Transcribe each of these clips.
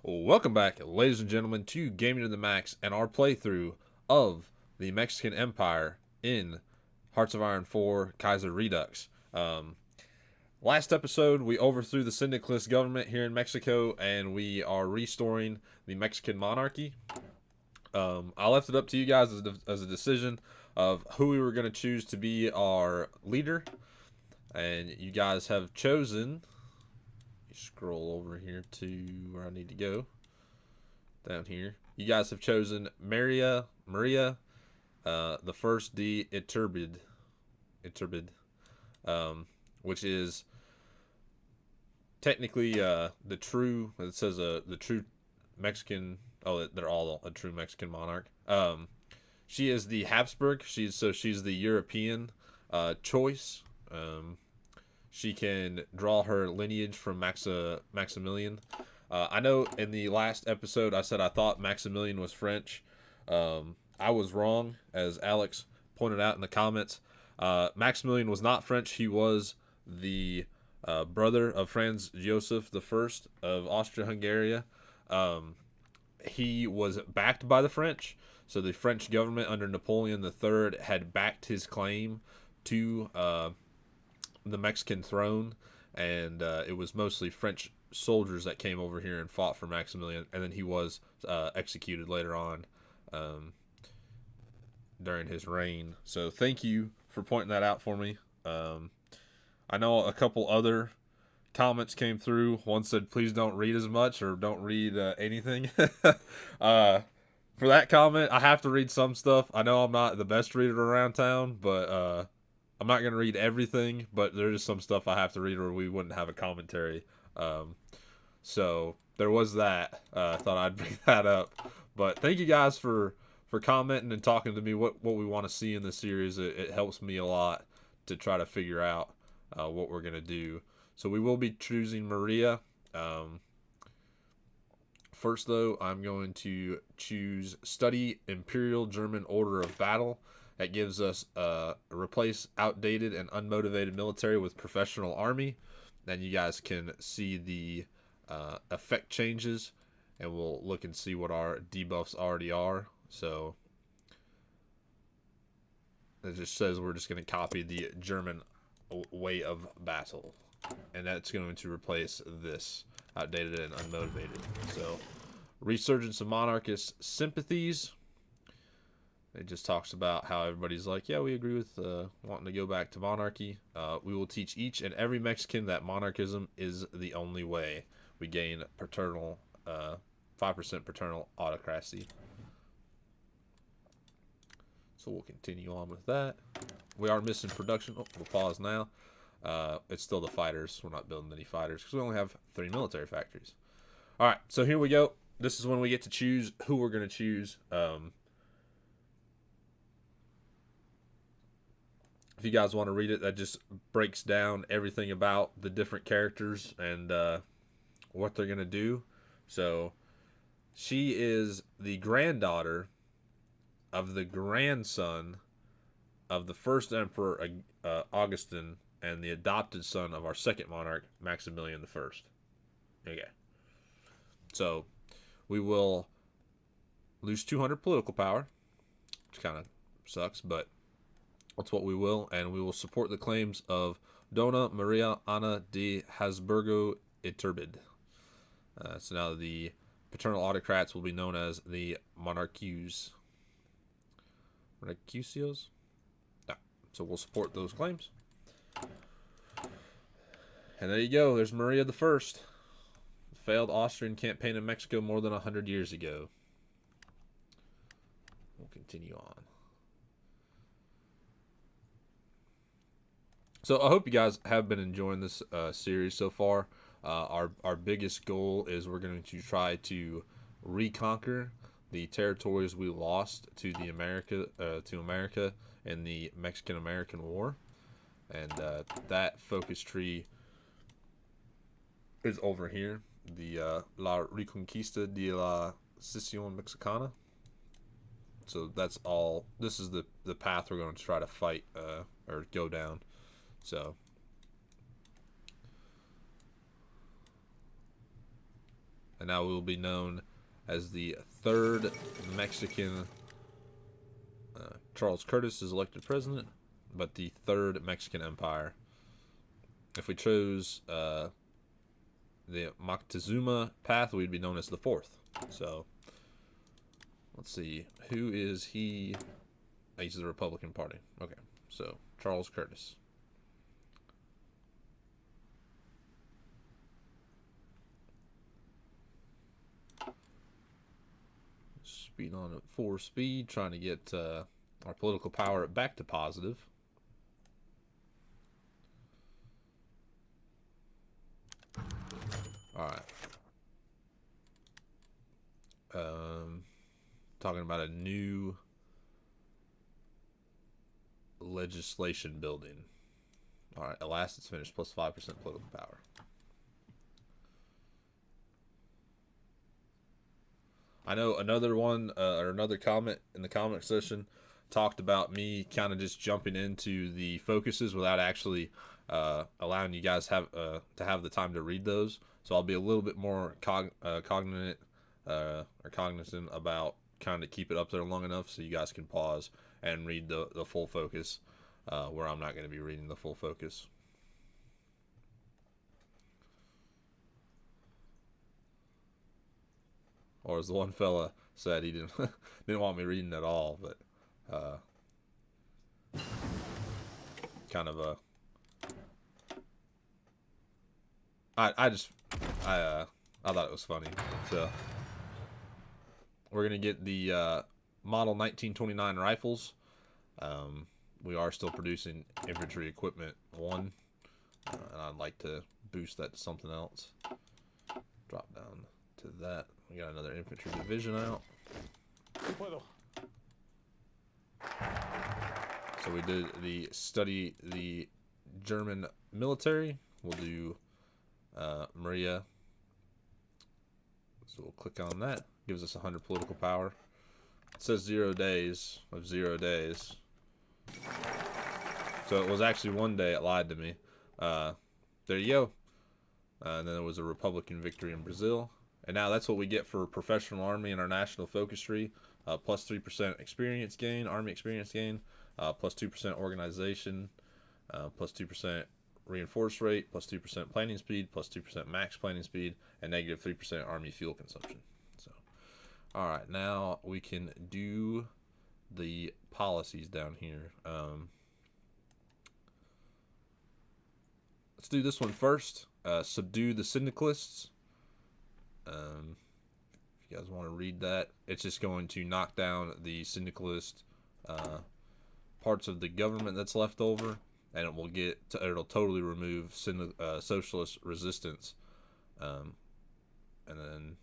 Welcome back, ladies and gentlemen, to Gaming to the Max and our playthrough of the Mexican Empire in Hearts of Iron 4 Kaiserredux. Last episode, we overthrew the syndicalist government here in Mexico, and we are restoring the Mexican monarchy. I left it up to you guys as a decision of who we were going to choose to be our leader, and you guys have chosen. Scroll over here to where I need to go. Down here, you guys have chosen Maria, the first D Iturbide, which is technically the true. It says the true Mexican. Oh, they're all a true Mexican monarch. She is the Habsburg. She's the European choice. She can draw her lineage from Maximilian. I know in the last episode I said I thought Maximilian was French. I was wrong, as Alex pointed out in the comments. Maximilian was not French. He was the brother of Franz Joseph I of Austria-Hungary. He was backed by the French, so the French government under Napoleon III had backed his claim to the Mexican throne, and it was mostly French soldiers that came over here and fought for Maximilian, and then he was executed later on during his reign. So thank you for pointing that out for me. I know a couple other comments came through. One said, please don't read as much, or don't read anything. For that comment, I have to read some stuff. I know I'm not the best reader around town, but I'm not going to read everything, but there's some stuff I have to read or we wouldn't have a commentary. So there was that. I thought I'd bring that up. But thank you guys for commenting and talking to me what we want to see in this series. It helps me a lot to try to figure out what we're going to do. So we will be choosing Maria. First, though, I'm going to choose Study Imperial German Order of Battle. That gives us replace outdated and unmotivated military with professional army. Then you guys can see the effect changes, and we'll look and see what our debuffs already are. So it just says we're just going to copy the German way of battle, and that's going to replace this outdated and unmotivated. So resurgence of monarchist sympathies. It just talks about how everybody's like, yeah, we agree with wanting to go back to monarchy. We will teach each and every Mexican that monarchism is the only way. We gain paternal, 5% paternal autocracy. So we'll continue on with that. We are missing production. Oh, we'll pause now. It's still the fighters. We're not building any fighters because we only have 3 military factories. All right, so here we go. This is when we get to choose who we're going to choose. If you guys want to read it, that just breaks down everything about the different characters and what they're going to do. So she is the granddaughter of the grandson of the first emperor, Augustin, and the adopted son of our second monarch, Maximilian I. Okay. So we will lose 200 political power, which kind of sucks, but that's what we will, and we will support the claims of Dona Maria Ana de Habsburgo Iturbide. So now the paternal autocrats will be known as the Monarchios. Monarchios? Yeah. So we'll support those claims. And there you go. There's Maria the First. Failed Austrian campaign in Mexico more than 100 years ago. We'll continue on. So I hope you guys have been enjoying this series so far. Our biggest goal is we're going to try to reconquer the territories we lost to America in the Mexican-American War, and that focus tree is over here. The La Reconquista de la Sesión Mexicana. So that's all. This is the path we're going to try to fight or go down. So And now we will be known as the third Mexican. Charles Curtis is elected president, but the third Mexican empire. If we chose the Moctezuma path, we'd be known as the fourth. So, let's see. Who is he? He's the Republican Party. Okay, so Charles Curtis. Speed on at 4 speed, trying to get our political power back to positive. All right. Talking about a new legislation building. All right, at last it's finished. Plus 5% political power. I know another one or another comment in the comment section talked about me kind of just jumping into the focuses without actually allowing you guys to have the time to read those. So I'll be a little bit more cognizant about kind of keep it up there long enough so you guys can pause and read the full focus where I'm not going to be reading the full focus. Or as the one fella said, he didn't want me reading at all, but kind of a I thought it was funny. So we're gonna get the model 1929 rifles. We are still producing infantry equipment 1, and I'd like to boost that to something else. Drop down to that. We got another infantry division out. So we did the study the German military. We'll do Maria. So we'll click on that. Gives us 100 political power. It says 0 days of 0 days. So it was actually 1 day. It lied to me. There you go. And then there was a Republican victory in Brazil. And now that's what we get for professional army in our national focus tree. Plus 3% experience gain, army experience gain. Plus 2% organization. Plus 2% reinforce rate. Plus 2% planning speed. Plus 2% max planning speed. And negative 3% army fuel consumption. So, all right, now we can do the policies down here. Let's do this one first. Subdue the syndicalists. If you guys want to read that, it's just going to knock down the syndicalist parts of the government that's left over, and it'll totally remove socialist resistance, and then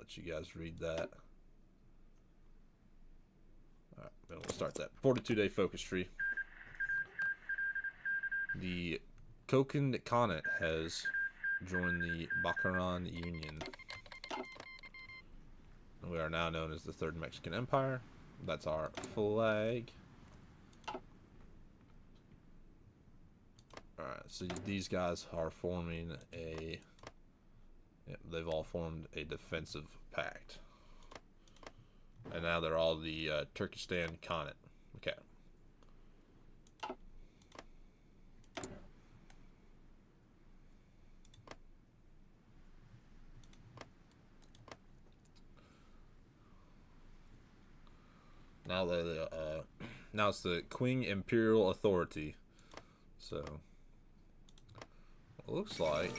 let you guys read that. All right, then we'll start that 42-day focus tree. The Kokan Khanate has joined the Baccaran Union. We are now known as the Third Mexican Empire. That's our flag. Alright, so these guys are forming they've all formed a defensive pact. And now they're all the Turkestan Khanate. Okay. Now it's the Qing Imperial Authority. So it looks like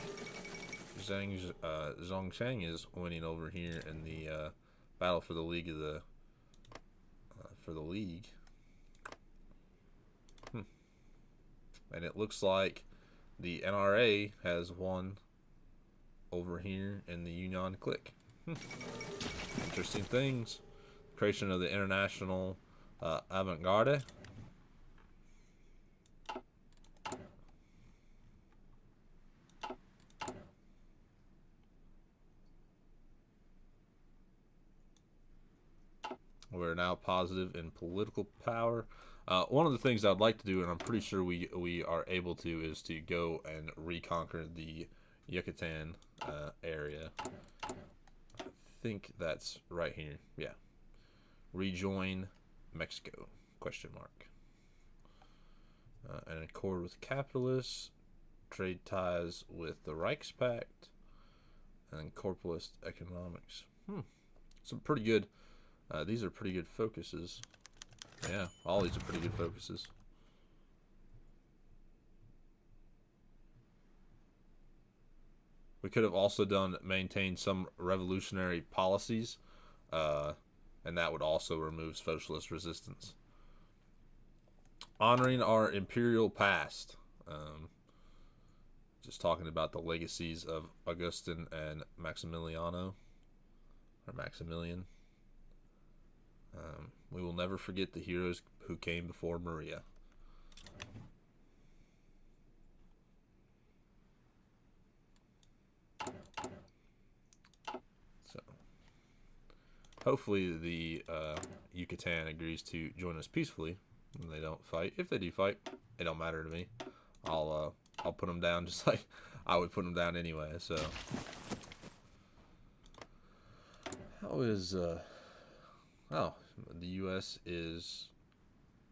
Zhongshang is winning over here in the battle for the League of the League. And it looks like the NRA has won over here in the Yunnan Clique. Interesting things. Creation of the International Avant-Garde. We're now positive in political power. One of the things I'd like to do, and I'm pretty sure we are able to, is to go and reconquer the Yucatan area. I think that's right here. Yeah. Rejoin Mexico? Question mark. And accord with capitalists, trade ties with the Reichspakt, and corporatist economics. Some pretty good. These are pretty good focuses. Yeah, all these are pretty good focuses. We could have also done maintain some revolutionary policies, and that would also remove socialist resistance. Honoring our imperial past. Just talking about the legacies of Augustin and Maximilian. We will never forget the heroes who came before Maria. So, hopefully the Yucatan agrees to join us peacefully. And they don't fight. If they do fight, it don't matter to me. I'll put them down just like I would put them down anyway. So, how is oh, the U.S. is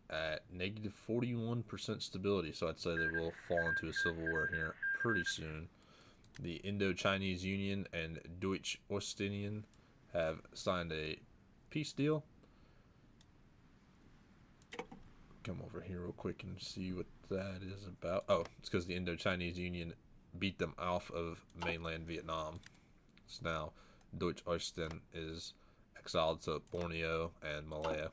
at negative 41% stability, so I'd say they will fall into a civil war here pretty soon. The Indo-Chinese Union and Deutsch Ostindien have signed a peace deal. Come over here real quick and see what that is about. Oh, it's because the Indo-Chinese Union beat them off of mainland Vietnam. So now Deutsch Ostindien is exiled to Borneo and Malaya.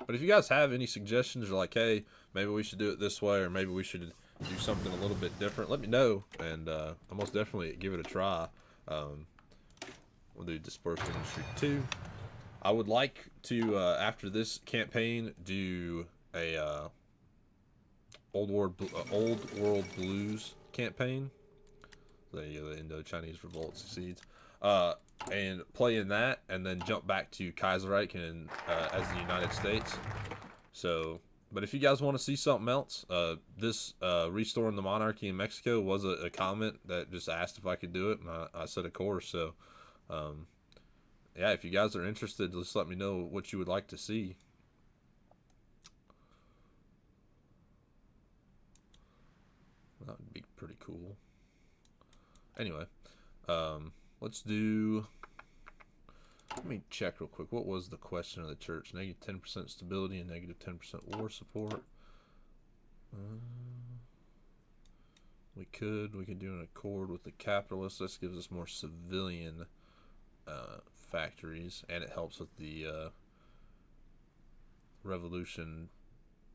But if you guys have any suggestions, or like, hey, maybe we should do it this way, or maybe we should do something a little bit different, let me know, and I'll most definitely give it a try. We'll do Dispersed Industry 2. I would like to, after this campaign, do a Old World Blues campaign. The Indo-Chinese Revolt succeeds. And play in that, and then jump back to Kaiserreich and as the United States. So, but if you guys want to see something else, this restoring the monarchy in Mexico was a comment that just asked if I could do it, and I said of course. So, yeah, if you guys are interested, just let me know what you would like to see. That would be pretty cool. Anyway, let's do. Let me check real quick. What was the question of the church? Negative 10% stability and negative 10% war support. We could do an accord with the capitalists. This gives us more civilian factories, and it helps with the revolution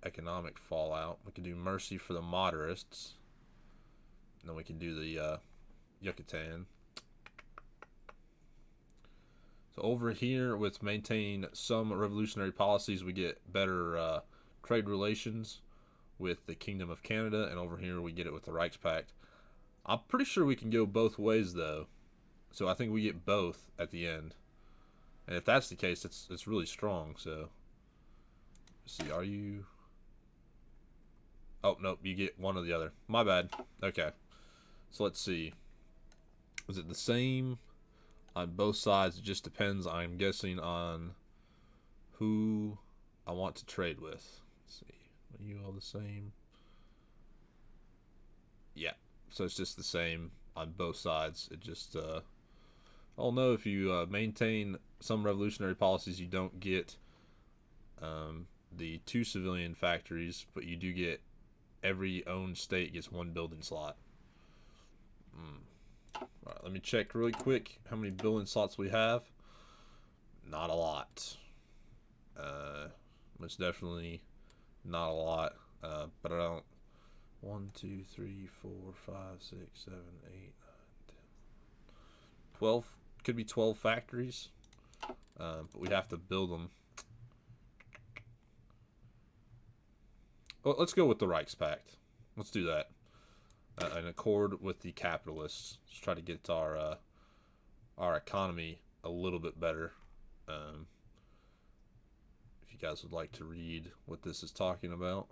economic fallout. We can do mercy for the moderates. And then we can do the Yucatan. So over here, with maintain some revolutionary policies, we get better trade relations with the Kingdom of Canada, and over here we get it with the Reichspakt. I'm pretty sure we can go both ways though, so I think we get both at the end. And if that's the case, it's really strong. So let's see, are you? Oh nope, you get one or the other. My bad. Okay, so let's see. Is it the same on both sides? It just depends, I'm guessing, on who I want to trade with. Let's see. Are you all the same? Yeah. So it's just the same on both sides. It just, oh no, if you maintain some revolutionary policies, you don't get the 2 civilian factories, but you do get every owned state gets 1 building slot. Alright, let me check really quick how many building slots we have. Not a lot. Most definitely not a lot. But I don't. 1, 2, 3, 4, 5, 6, 7, 8, 9, 10. 12. Could be 12 factories. But we'd have to build them. Well, let's go with the Reichspakt. Let's do that. An accord with the capitalists. Let's try to get our economy a little bit better. If you guys would like to read what this is talking about.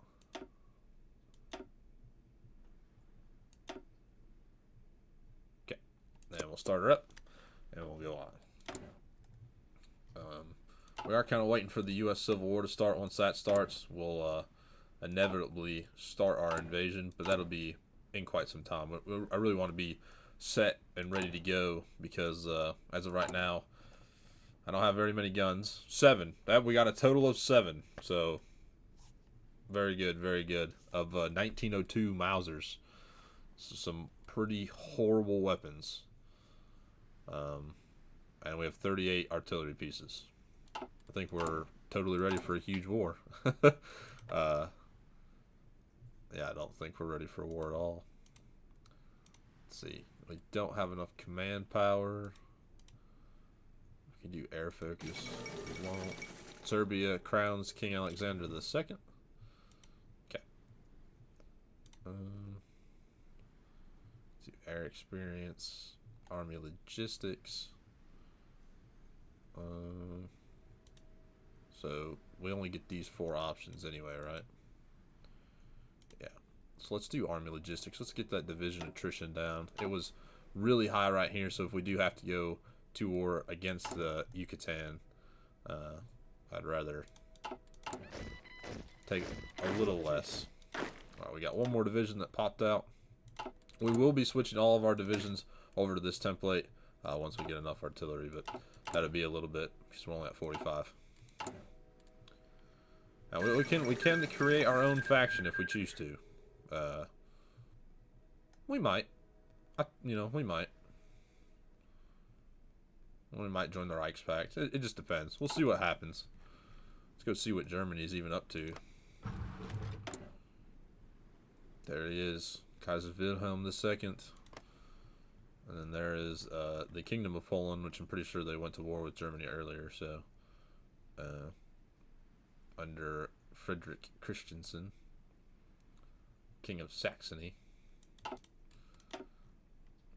start her up, and we'll go on. We are kind of waiting for the U.S. Civil War to start. Once that starts, we'll inevitably start our invasion, but that'll be in quite some time. I really want to be set and ready to go because as of right now, I don't have very many guns. 7. We got a total of 7. So very good, very good. Of 1902 Mausers. So some pretty horrible weapons. And we have 38 artillery pieces. I think we're totally ready for a huge war. Yeah, I don't think we're ready for a war at all. Let's see. We don't have enough command power. We can do air focus. We won't. Serbia crowns King Alexander II. Okay. Do air experience. Army logistics. So we only get these 4 options anyway, right? Yeah. So let's do army logistics. Let's get that division attrition down. It was really high right here, so if we do have to go to war against the Yucatan, I'd rather take a little less. Alright, we got one more division that popped out. We will be switching all of our divisions over to this template once we get enough artillery, but that'll be a little bit because we're only at 45. Now we can create our own faction if we choose to. We might. We might. We might join the Reichspakt. It just depends. We'll see what happens. Let's go see what Germany's even up to. There he is. Kaiser Wilhelm II. And then there is the Kingdom of Poland, which I'm pretty sure they went to war with Germany earlier, so under Frederick Christensen, King of Saxony.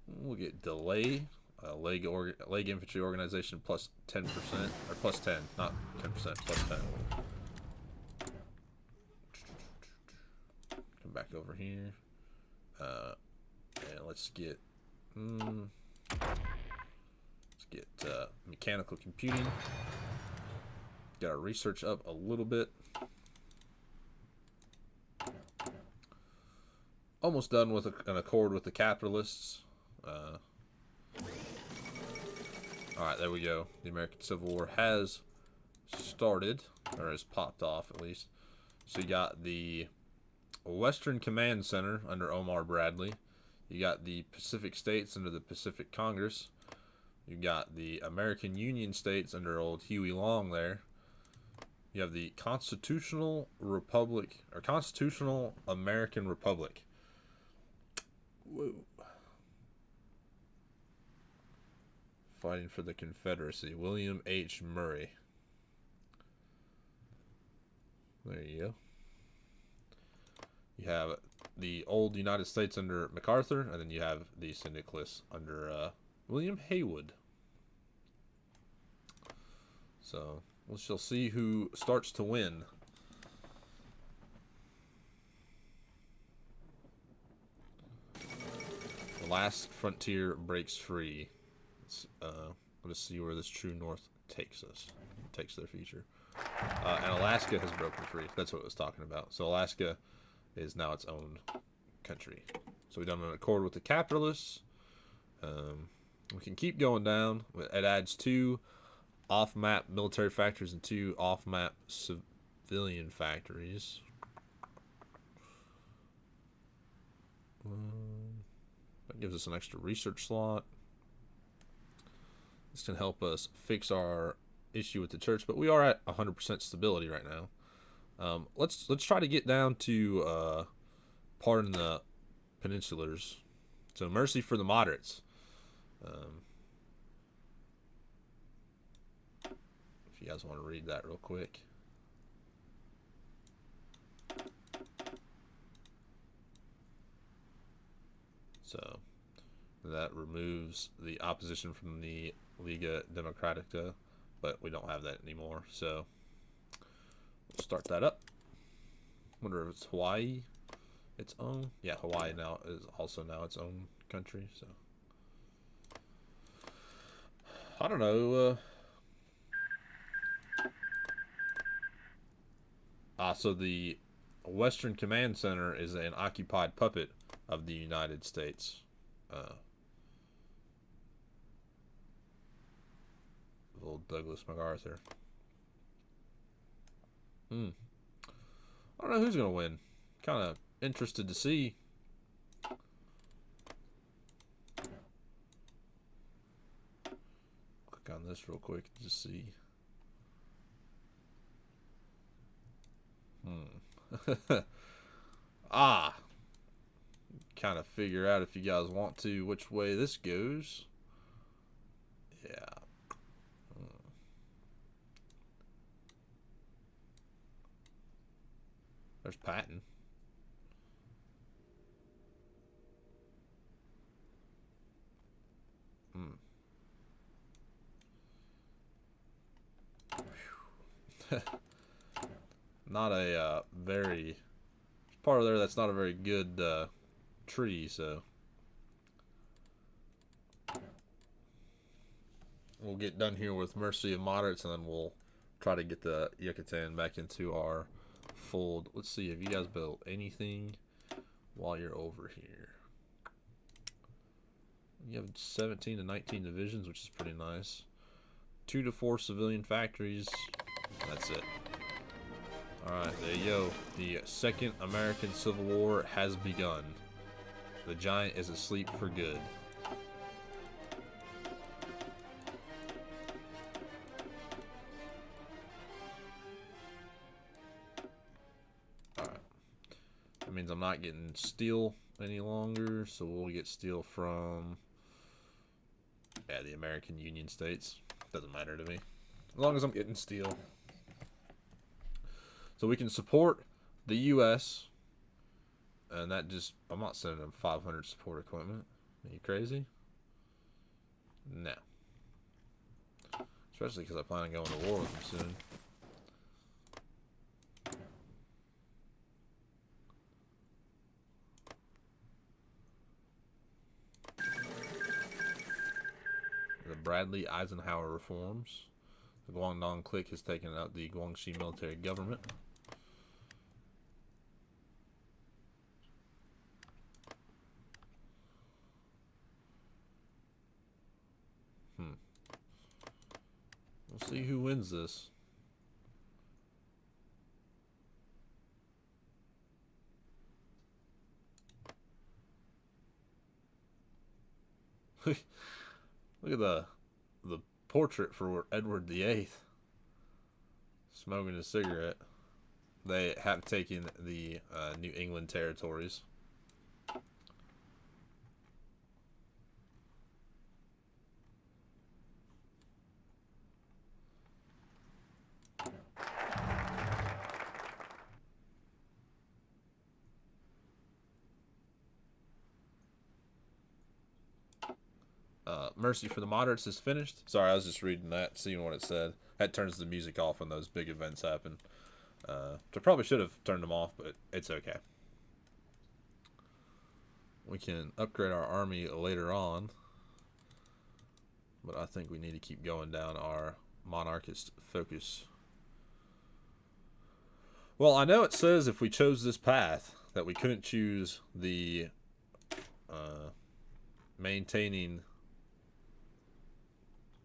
We'll get delay, leg infantry organization plus 10%, or plus 10, not 10%, plus 10. Come back over here, and let's get mechanical computing. Got our research up a little bit. Almost done with an accord with the capitalists. Alright, there we go. The American Civil War has started, or has popped off at least. So you got the Western Command Center under Omar Bradley. You got the Pacific States under the Pacific Congress. You got the American Union States under old Huey Long there. You have the Constitutional Republic, or Constitutional American Republic. Whoa. Fighting for the Confederacy. William H. Murray. There you go. You have the old United States under MacArthur, and then you have the Syndicalists under William Haywood. So we shall see who starts to win. The last frontier breaks free. Let's see where this true north takes us. Takes their future. And Alaska has broken free. That's what it was talking about. So Alaska is now its own country. So we've done an accord with the capitalists. We can keep going down. It adds 2 off-map military factories and 2 off-map civilian factories. That gives us an extra research slot. This can help us fix our issue with the church, but we are at 100% stability right now. Let's try to get down to pardon the peninsulars. So mercy for the moderates. If you guys want to read that real quick. So that removes the opposition from the Liga Democratica, but we don't have that anymore. So we'll start that up. Wonder if it's Hawaii its own. Yeah, Hawaii now is also now its own country. So I don't know. So the Western Command Center is an occupied puppet of the United States. Uh, Old Douglas MacArthur. Hmm. I don't know who's gonna win. Kind of interested to see. Click on this real quick to just see. Ah, kind of figure out if you guys want to which way this goes. Yeah. There's Patton. Not a very part of there that's not a very good tree, so we'll get done here with Mercy of Moderates, and then we'll try to get the Yucatan back into our fold. Let's see, have you guys built anything while you're over here? You have 17 to 19 divisions, which is pretty nice. 2 to 4 civilian factories. That's it. Alright, there you go. The Second American Civil War has begun. The giant is asleep for good. Alright. That means I'm not getting steel any longer, so we'll get steel from the American Union States. Doesn't matter to me. As long as I'm getting steel. So we can support the U.S. And that just, I'm not sending them 500 support equipment. Are you crazy? No. Especially because I plan on going to war with them soon. The Bradley Eisenhower reforms. The Guangdong clique has taken out the Guangxi military government. We'll see who wins this. Look at the portrait for Edward VIII smoking a cigarette. They have taken the New England territories. Mercy for the Moderates is finished. Sorry, I was just reading that, seeing what it said. That turns the music off when those big events happen. I probably should have turned them off, but it's okay. We can upgrade our army later on, but I think we need to keep going down our monarchist focus. Well, I know it says if we chose this path that we couldn't choose the maintaining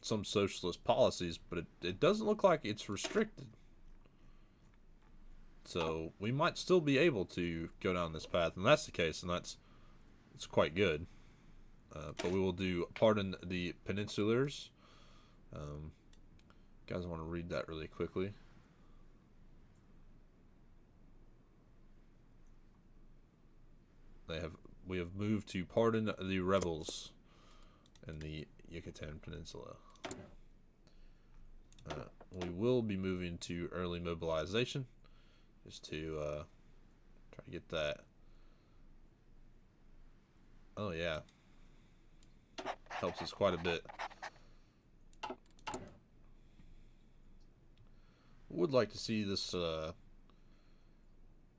some socialist policies, but it doesn't look like it's restricted. So we might still be able to go down this path, and that's the case, and it's quite good. But we will do pardon the peninsulars. Guys, want to read that really quickly. We have moved to pardon the rebels in the Yucatan Peninsula. We will be moving to early mobilization, just to try to get that. Oh yeah, helps us quite a bit. Would like to see this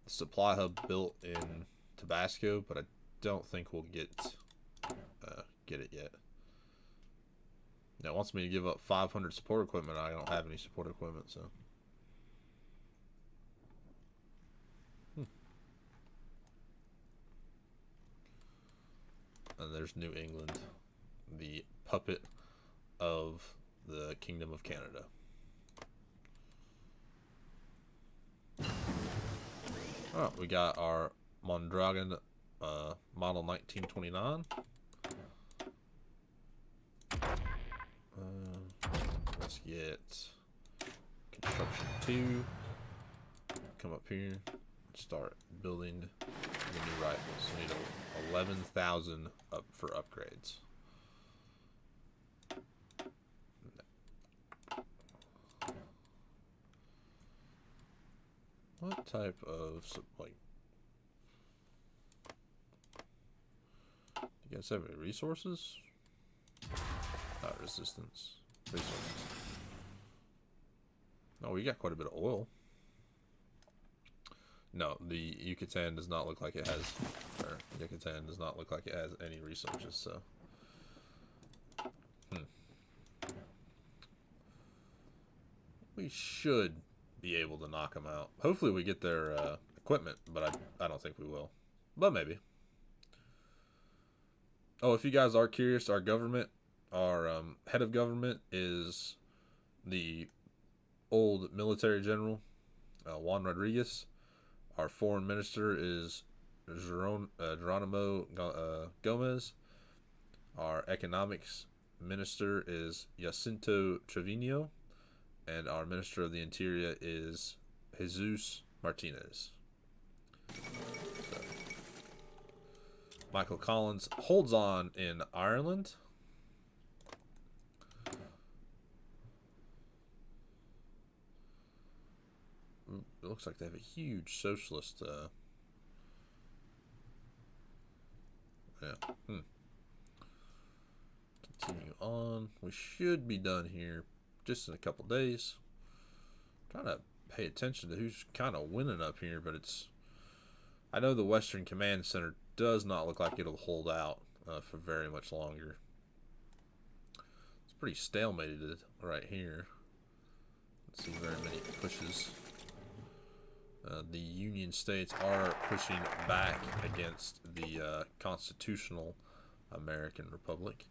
supply hub built in Tabasco, but I don't think we'll get it yet. Yeah, it wants me to give up 500 support equipment. I don't have any support equipment, so. And there's New England, the puppet of the Kingdom of Canada. Oh, we got our Mondragon model 1929. Let's get construction 2. Come up here and start building the new rifles. We need 11,000 up for upgrades. What type of, like, do you guys have any resources? Not resistance. Resources. Oh, we got quite a bit of oil. No, the Yucatan does not look like it has, or Yucatan does not look like it has any resources, so. We should be able to knock them out. Hopefully we get their equipment, but I don't think we will. But maybe. Oh, if you guys are curious, our government, our head of government is the old military general, Juan Rodriguez. Our foreign minister is Geronimo Gomez. Our economics minister is Jacinto Trevino. And our Minister of the Interior is Jesus Martinez. So, Michael Collins holds on in Ireland. It looks like they have a huge socialist. Yeah. Continue on. We should be done here just in a couple days. Trying to pay attention to who's kind of winning up here, but it's. I know the Western Command Center does not look like it'll hold out for very much longer. It's pretty stalemated right here. Don't see very many pushes. The Union states are pushing back against the constitutional American Republic.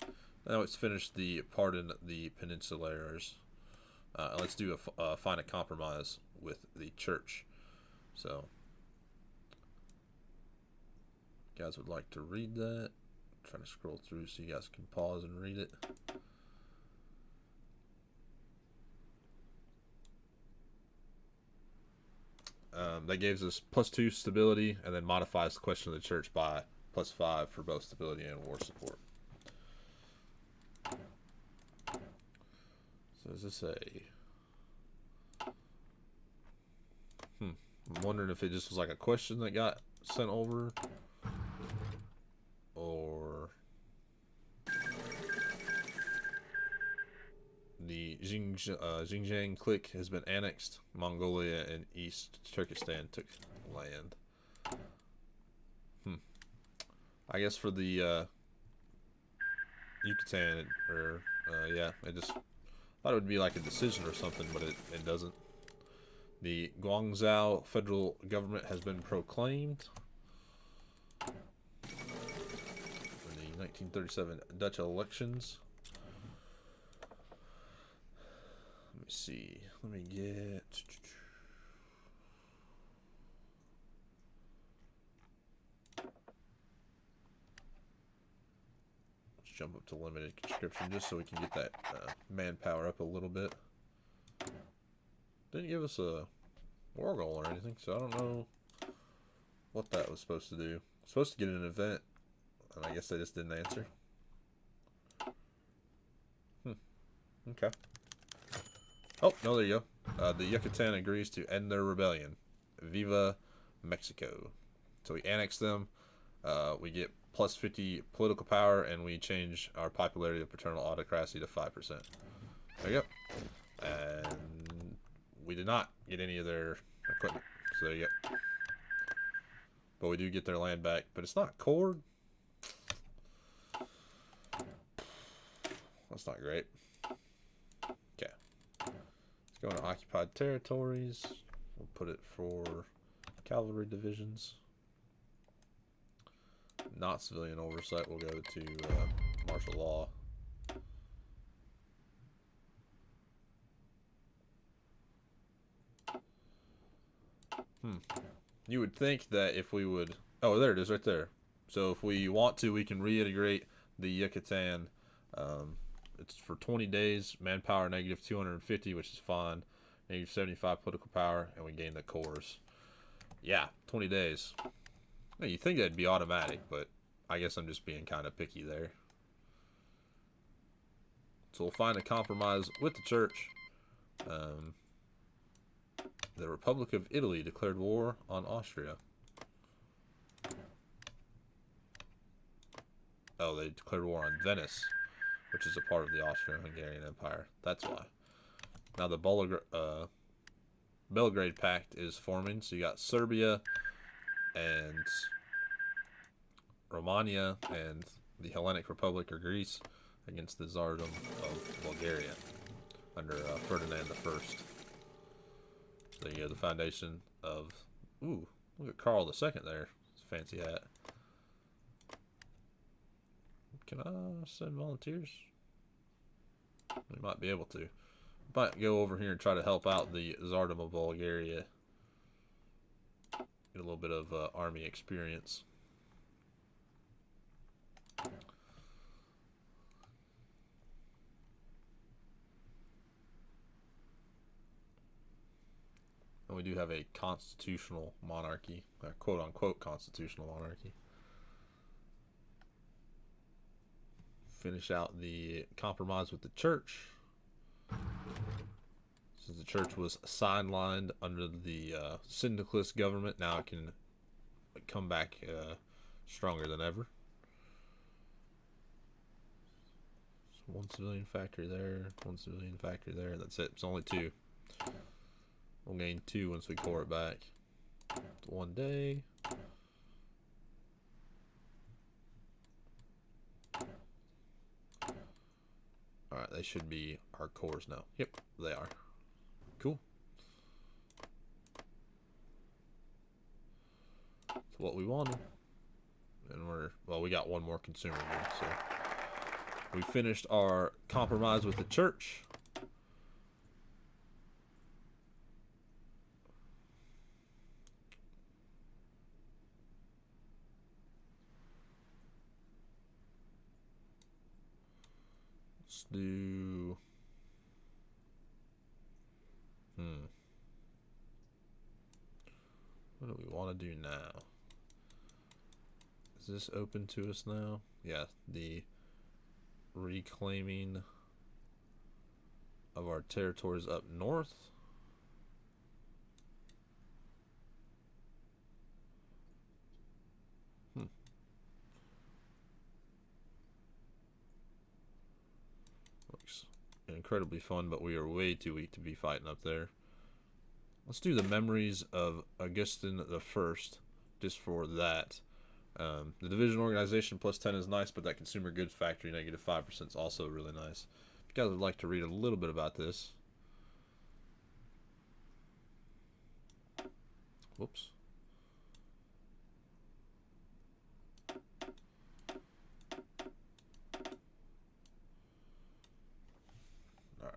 Now it's finished the pardon the Peninsulares. Let's do find a compromise with the church. So, you guys would like to read that? I'm trying to scroll through so you guys can pause and read it. That gives us +2 stability and then modifies the question of the church by +5 for both stability and war support. So does this say? I'm wondering if it just was like a question that got sent over, or the Xinjiang clique has been annexed. Mongolia and East Turkestan took land. I guess for the Yucatan, or yeah, I just thought it would be like a decision or something, but it doesn't. The Guangzhou federal government has been proclaimed. In the 1937 Dutch elections. Let me see. Let me get. Let's jump up to limited conscription just so we can get that manpower up a little bit. Didn't give us a war goal or anything, so I don't know what that was supposed to do. Supposed to get an event, and I guess they just didn't answer. Okay. Oh, no, there you go. The Yucatan agrees to end their rebellion. Viva Mexico. So we annex them. We get +50 political power, and we change our popularity of paternal autocracy to 5%. There you go. And we did not get any of their equipment. So there you go. But we do get their land back. But it's not cord. That's not great. Going to occupied territories. We'll put it for cavalry divisions. Not civilian oversight. We'll go to martial law. You would think that if we would... Oh, there it is right there. So if we want to, we can reintegrate the Yucatan. It's for 20 days. Manpower negative 250, which is fine. Negative 75 political power, and we gain the cores. Yeah, 20 days. Now, you'd think that'd be automatic, but I guess I'm just being kind of picky there. So we'll find a compromise with the church. The Republic of Italy declared war on Austria. Oh, they declared war on Venice, which is a part of the Austro-Hungarian Empire. That's why. Now the Belgrade Pact is forming. So you got Serbia and Romania and the Hellenic Republic or Greece against the Tsardom of Bulgaria under Ferdinand I. So you have the foundation of... Ooh, look at Carl II there. His fancy hat. Can I send volunteers? We might be able to. Might go over here and try to help out the Tsardom of Bulgaria. Get a little bit of army experience. And we do have a constitutional monarchy, a quote-unquote constitutional monarchy. Finish out the compromise with the church. Since the church was sidelined under the syndicalist government, now it can come back stronger than ever. So one civilian factory there, one civilian factory there. That's it. It's only 2. We'll gain 2 once we core it back. It's 1 day. Alright, they should be our cores now. Yep, they are. Cool. That's what we wanted. And well, we got one more consumer here, so we finished our compromise with the church. Let's do... What do we want to do now? Is this open to us now? Yeah, the reclaiming of our territories up north. Looks incredibly fun, but we are way too weak to be fighting up there. Let's do the memories of Augustin I, just for that. The division organization plus 10 is nice, but that consumer goods factory negative 5% is also really nice. If you guys would like to read a little bit about this. Whoops. Alright.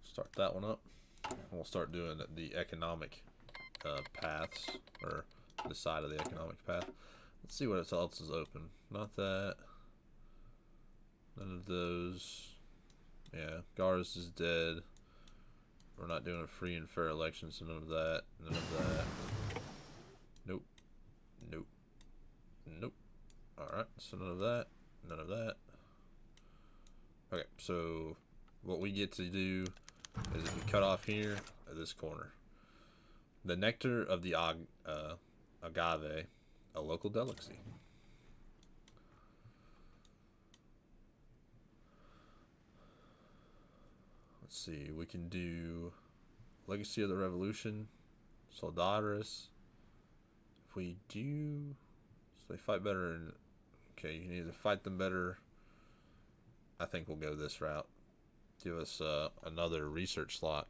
Start that one up. We'll start doing the economic paths, or the side of the economic path. Let's see what else is open. Not that. None of those. Yeah, Gars is dead. We're not doing a free and fair election, so none of that. None of that. Nope. Nope. Nope. Alright, so none of that. None of that. Okay, so what we get to do is if we cut off here at this corner, the nectar of the agave, a local delicacy. Let's see, we can do Legacy of the Revolution, Soldaris. If we do, so they fight better, and okay, you can either fight them better. I think we'll go this route. Give us another research slot.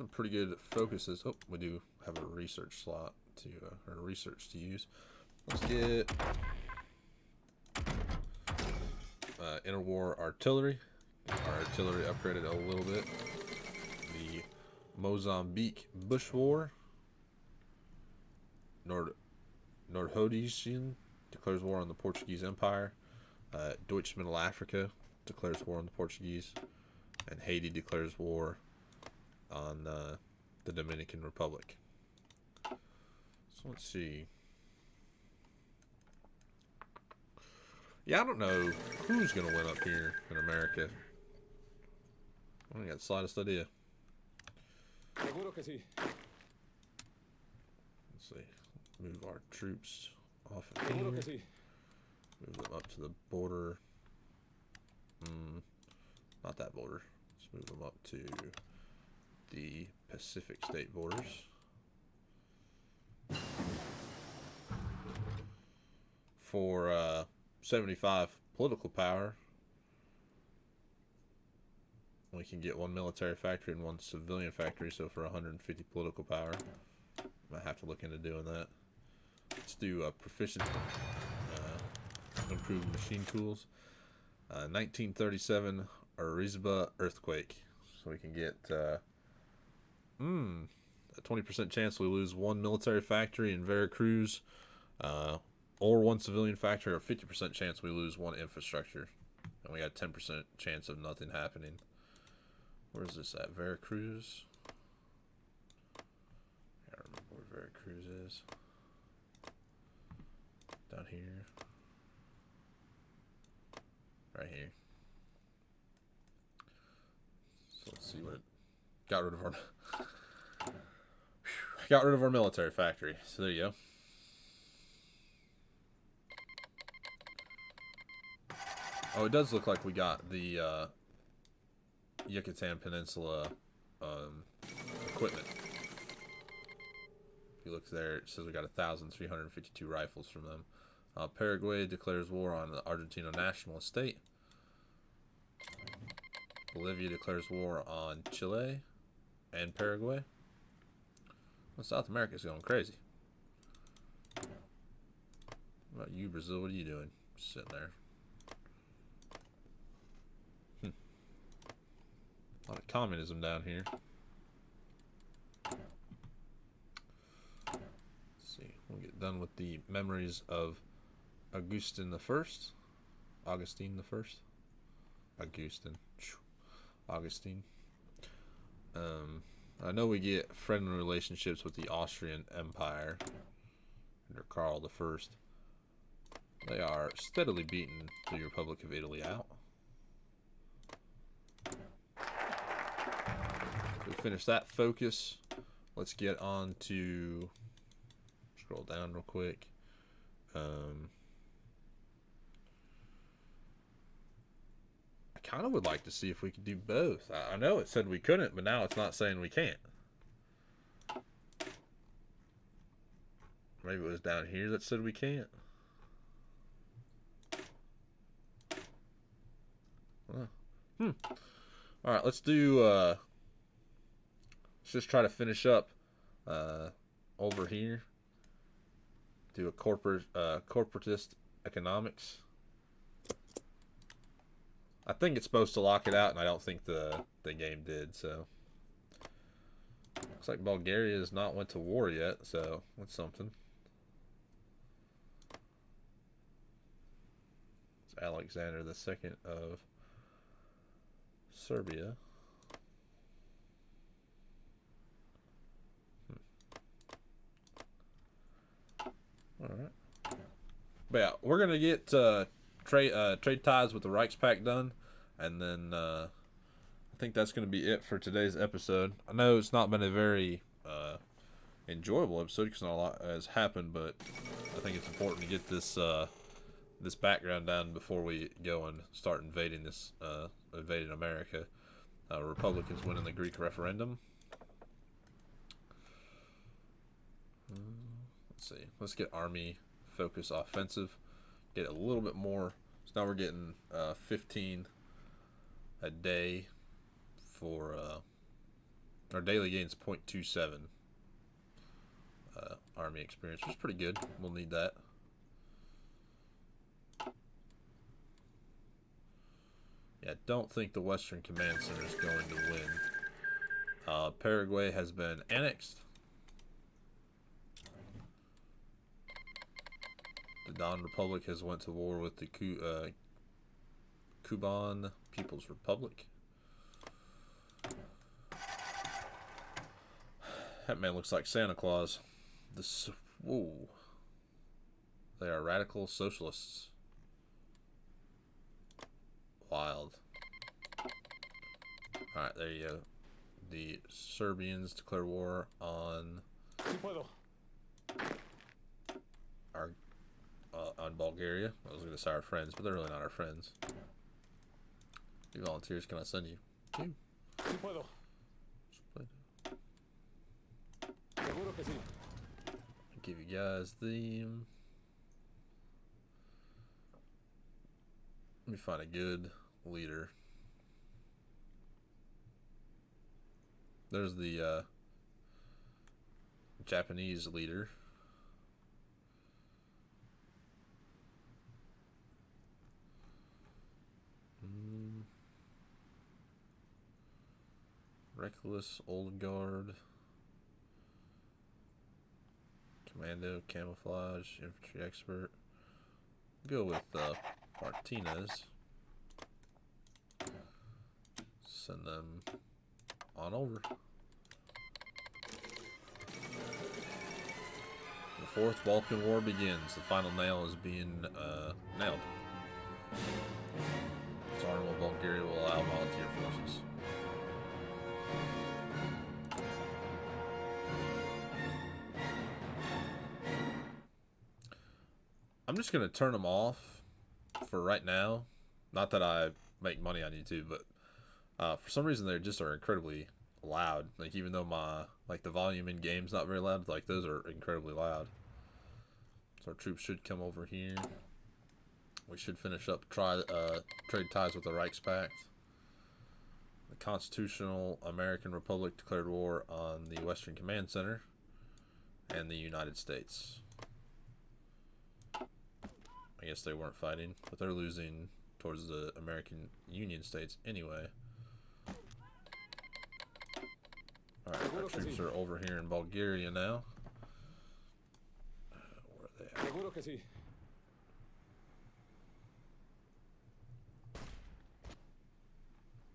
some pretty good focuses. Oh, we do have a research slot to or research to use. Let's get interwar artillery. Our artillery upgraded a little bit. The Mozambique Bush War. Nordrhodesian declares war on the Portuguese Empire. Deutsche Middle Africa declares war on the Portuguese. And Haiti declares war on the Dominican Republic. So let's see. Yeah, I don't know who's going to win up here in America. I don't got the slightest idea. Let's see. Move our troops off of here. Move them up to the border. Not that border. Let's move them up to the Pacific state borders. For 75 political power, we can get 1 military factory and 1 civilian factory. So for 150 political power, might have to look into doing that. Let's do proficient improved machine tools. 1937 Arizba earthquake. So we can get a 20% chance we lose 1 military factory in Veracruz, or 1 civilian factory, or 50% chance we lose 1 infrastructure. And we got 10% chance of nothing happening. Where is this at? Veracruz? I can't remember where Veracruz is. Down here. Right here. So let's see what it got rid of our got rid of our military factory. So there you go. Oh, it does look like we got the Yucatan Peninsula equipment. If you look there, it says we got 1,352 rifles from them. Paraguay declares war on the Argentino national estate. Bolivia declares war on Chile and Paraguay. Well, South America's going crazy. What about you, Brazil? What are you doing? Just sitting there. A lot of communism down here. Let's see. We'll get done with the memories of Augustine the First. Augustine the First. Augustine. I know we get friendly relationships with the Austrian Empire under Karl the First. They are steadily beating the Republic of Italy out. We finish that focus. Let's get on to, scroll down real quick. I kind of would like to see if we could do both. I know it said we couldn't, but now it's not saying we can't. Maybe it was down here that said we can't. All right, let's do. Let's just try to finish up over here. Do a corporatist economics. I think it's supposed to lock it out, and I don't think the game did. So looks like Bulgaria has not went to war yet. So that's something. It's Alexander the Second of Serbia. All right. But yeah, we're gonna get trade ties with the Reichspakt done, and then I think that's gonna be it for today's episode. I know it's not been a very enjoyable episode because not a lot has happened, but I think it's important to get this this background down before we go and start invading invading America. Republicans winning the Greek referendum. Let's see. Let's get army focus offensive. Get a little bit more. So now we're getting 15 a day for Our daily gains 0.27 army experience, which is pretty good. We'll need that. Yeah, I don't think the Western Command Center is going to win. Paraguay has been annexed. The Don Republic has went to war with the Cuban People's Republic. That man looks like Santa Claus. Whoa. They are radical socialists. Wild. Alright, there you go. The Serbians declare war on on Bulgaria. I was going to say our friends, but they're really not our friends. How many volunteers can I send you? 2. Give you guys the... Let me find a good leader. There's the Japanese leader. Reckless, Old Guard, Commando, Camouflage, Infantry Expert. Go with Martinez. Send them on over. The Fourth Balkan War begins. The final nail is being nailed. Tsarnaval Bulgaria will allow volunteer forces. I'm just going to turn them off for right now. Not that I make money on YouTube, but for some reason they just are incredibly loud. Like, even though my, like, the volume in game's not very loud, like, those are incredibly loud. So our troops should come over here. We should finish up trade ties with the Reichspakt. The Constitutional American Republic declared war on the Western Command Center and the United States. I guess they weren't fighting, but they're losing towards the American Union states anyway. Alright, our troops are over here in Bulgaria now. Where are they at?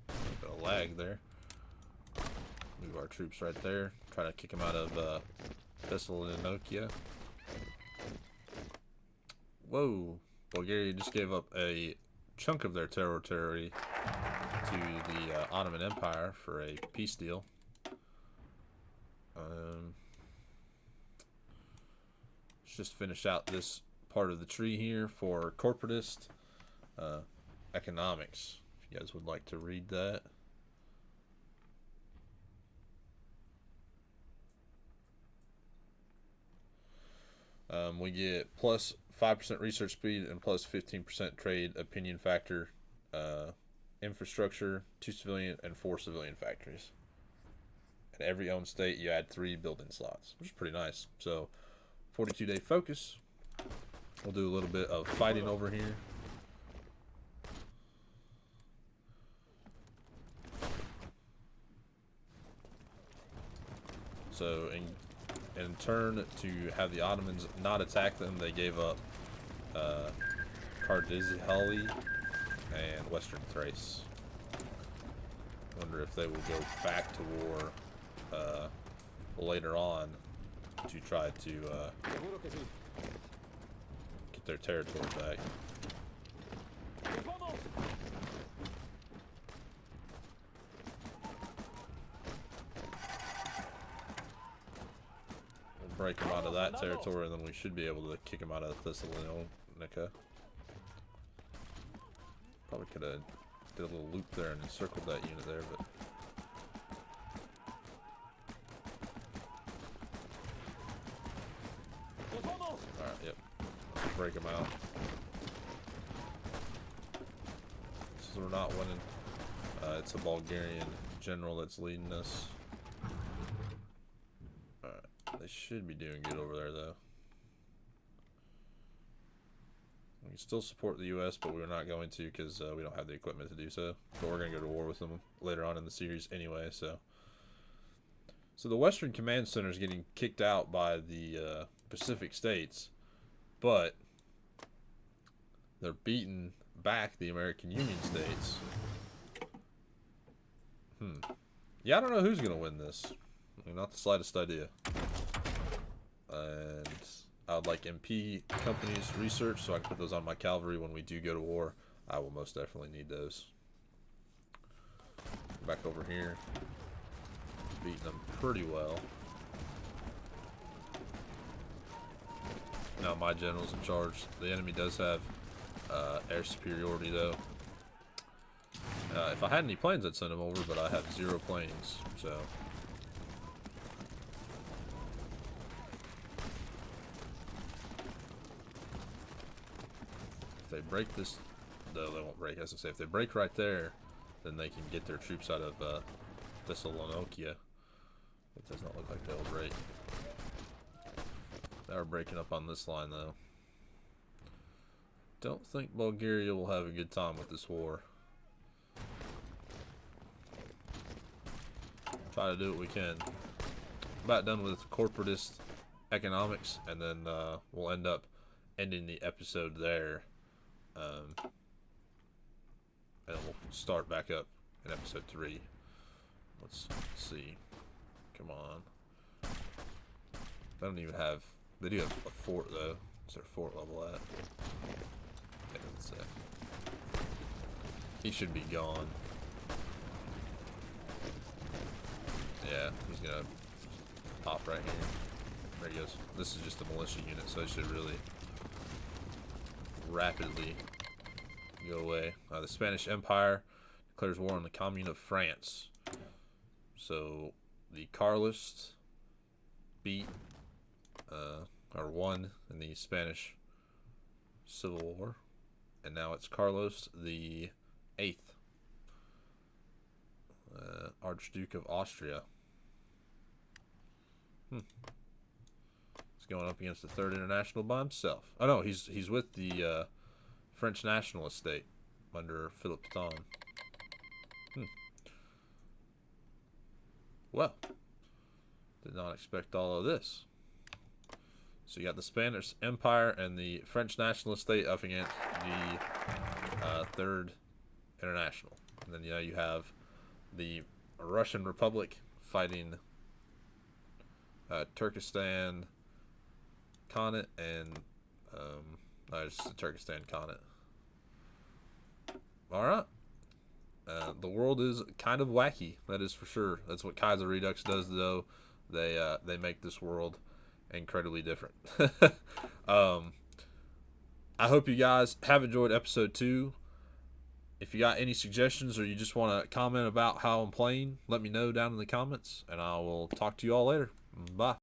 A bit of lag there. Move our troops right there. Try to kick them out of Thessaloniki. Whoa, Bulgaria just gave up a chunk of their territory to the Ottoman Empire for a peace deal. Let's just finish out this part of the tree here for corporatist economics, if you guys would like to read that. We get plus 5% research speed and plus 15% trade opinion factor, infrastructure, 2 civilian and 4 civilian factories. In every owned state, you add 3 building slots, which is pretty nice. So, 42-day focus. We'll do a little bit of fighting over here. So, in turn to have the Ottomans not attack them, they gave up Kardizhali and Western Thrace. Wonder if they will go back to war later on to try to get their territory back. Break them out of that territory, and then we should be able to kick them out of Thessalonica. Probably could have did a little loop there and encircled that unit there, but alright, yep. Let's break them out. So we're not winning. It's a Bulgarian general that's leading us. should be doing good over there, though. We can still support the U.S., but we're not going to because we don't have the equipment to do so. But we're going to go to war with them later on in the series anyway, so. So the Western Command Center is getting kicked out by the Pacific States, but they're beating back the American Union states. Yeah, I don't know who's going to win this. I mean, not the slightest idea. And I would like MP companies research so I can put those on my cavalry when we do go to war. I will most definitely need those. Back over here. Beating them pretty well. Now my general's in charge. The enemy does have air superiority though. If I had any planes, I'd send them over, but I have 0 planes, so. If they break this, though they won't break, as I say, if they break right there, then they can get their troops out of Thessalonica. It does not look like they'll break. They are breaking up on this line, though. Don't think Bulgaria will have a good time with this war. Try to do what we can. About done with corporatist economics, and then we'll end up ending the episode there. And we'll start back up in episode 3. Let's see. Come on. They don't even have. They do have a fort though. What's their fort level at? It doesn't say. He should be gone. Yeah, he's gonna pop right here. There he goes. This is just a militia unit, so it should really rapidly go away. The Spanish Empire declares war on the Commune of France. So the Carlists beat or won in the Spanish Civil War, and now it's Carlos the VIII, Archduke of Austria. He's going up against the Third International by himself. Oh no, he's with the French National Estate under Philip Pétain. Well, did not expect all of this. So you got the Spanish Empire and the French National Estate up against the Third International. And then you have the Russian Republic fighting Turkestan Khanate and it's the Turkestan Khanate. Alright. The world is kind of wacky, that is for sure. That's what Kaiserredux does, though. They make this world incredibly different. I hope you guys have enjoyed episode 2. If you got any suggestions or you just want to comment about how I'm playing, let me know down in the comments, and I will talk to you all later. Bye.